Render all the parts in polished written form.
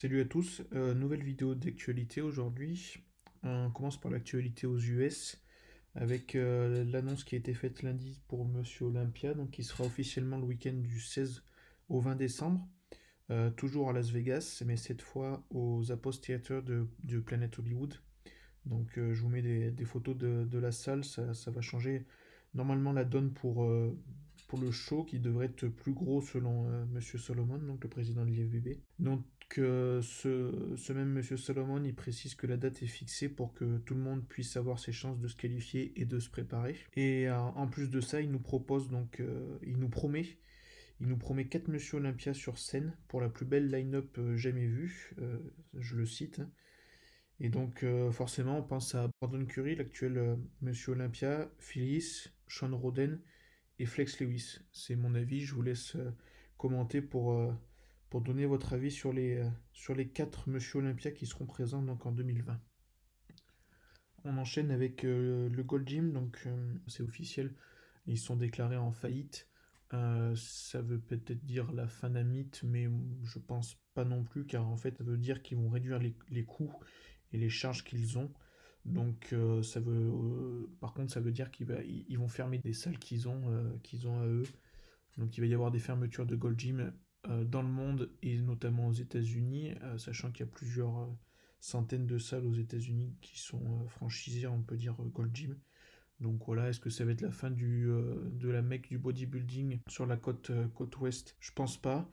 Salut à tous, nouvelle vidéo d'actualité aujourd'hui. On commence par l'actualité aux US avec l'annonce qui a été faite lundi pour Monsieur Olympia, donc qui sera officiellement le week-end du 16 au 20 décembre, toujours à Las Vegas, mais cette fois aux Apos Theater de Planet Hollywood. Donc je vous mets des photos de la salle, ça va changer normalement la donne pour le show qui devrait être plus gros selon Monsieur Solomon, donc le président de l'IFBB. Donc ce même Monsieur Solomon, il précise que la date est fixée pour que tout le monde puisse avoir ses chances de se qualifier et de se préparer. Et en plus de ça, il nous propose donc, il nous promet 4 Monsieur Olympia sur scène pour la plus belle line-up jamais vue, je le cite, hein. Et donc, forcément, on pense à Brandon Curry, l'actuel Monsieur Olympia, Phyllis, Sean Roden et Flex Lewis. C'est mon avis, je vous laisse commenter pour donner votre avis sur les 4 Monsieur Olympia qui seront présents donc, en 2020. On enchaîne avec le Gold Gym, donc c'est officiel, ils sont déclarés en faillite. Ça veut peut-être dire la fin d'un mythe, mais je pense pas non plus, car en fait, ça veut dire qu'ils vont réduire les coûts et les charges qu'ils ont. Donc, par contre, ça veut dire qu'ils vont fermer des salles qu'ils ont à eux. Donc, il va y avoir des fermetures de Gold Gym dans le monde et notamment aux États-Unis, sachant qu'il y a plusieurs centaines de salles aux États-Unis qui sont franchisées, on peut dire Gold Gym. Donc voilà, est-ce que ça va être la fin de la mecque du bodybuilding sur la côte ouest? Je pense pas.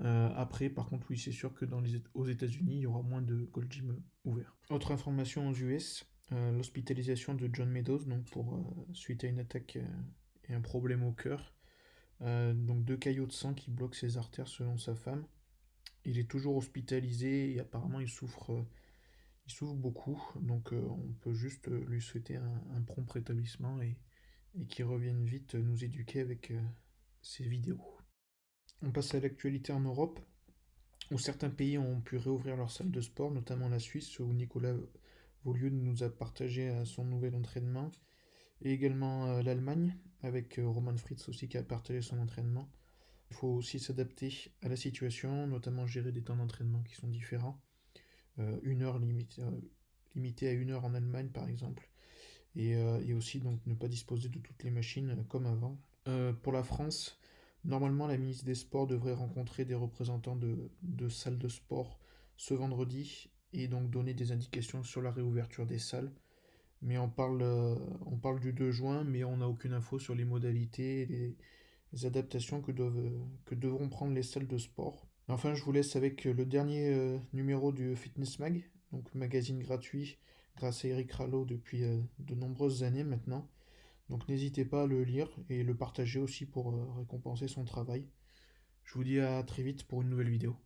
Après, par contre, oui, c'est sûr que aux États-Unis, il y aura moins de Gold Gym ouverts. Autre information aux US, l'hospitalisation de John Meadows, donc suite à une attaque et un problème au cœur. Donc 2 caillots de sang qui bloquent ses artères selon sa femme. Il est toujours hospitalisé et apparemment il souffre beaucoup. Donc on peut juste lui souhaiter un prompt rétablissement et qu'il revienne vite nous éduquer avec ses vidéos. On passe à l'actualité en Europe, où certains pays ont pu réouvrir leurs salles de sport, notamment la Suisse, où Nicolas Vaulieu nous a partagé son nouvel entraînement, et également l'Allemagne, avec Roman Fritz aussi qui a partagé son entraînement. Il faut aussi s'adapter à la situation, notamment gérer des temps d'entraînement qui sont différents. Une heure limitée à 1 heure en Allemagne par exemple. Et aussi donc ne pas disposer de toutes les machines comme avant. Pour la France, normalement la ministre des Sports devrait rencontrer des représentants de salles de sport ce vendredi et donc donner des indications sur la réouverture des salles. Mais on parle du 2 juin, mais on n'a aucune info sur les modalités et les adaptations que devront prendre les salles de sport. Enfin, je vous laisse avec le dernier numéro du Fitness Mag, donc magazine gratuit grâce à Eric Rallo depuis de nombreuses années maintenant. Donc n'hésitez pas à le lire et le partager aussi pour récompenser son travail. Je vous dis à très vite pour une nouvelle vidéo.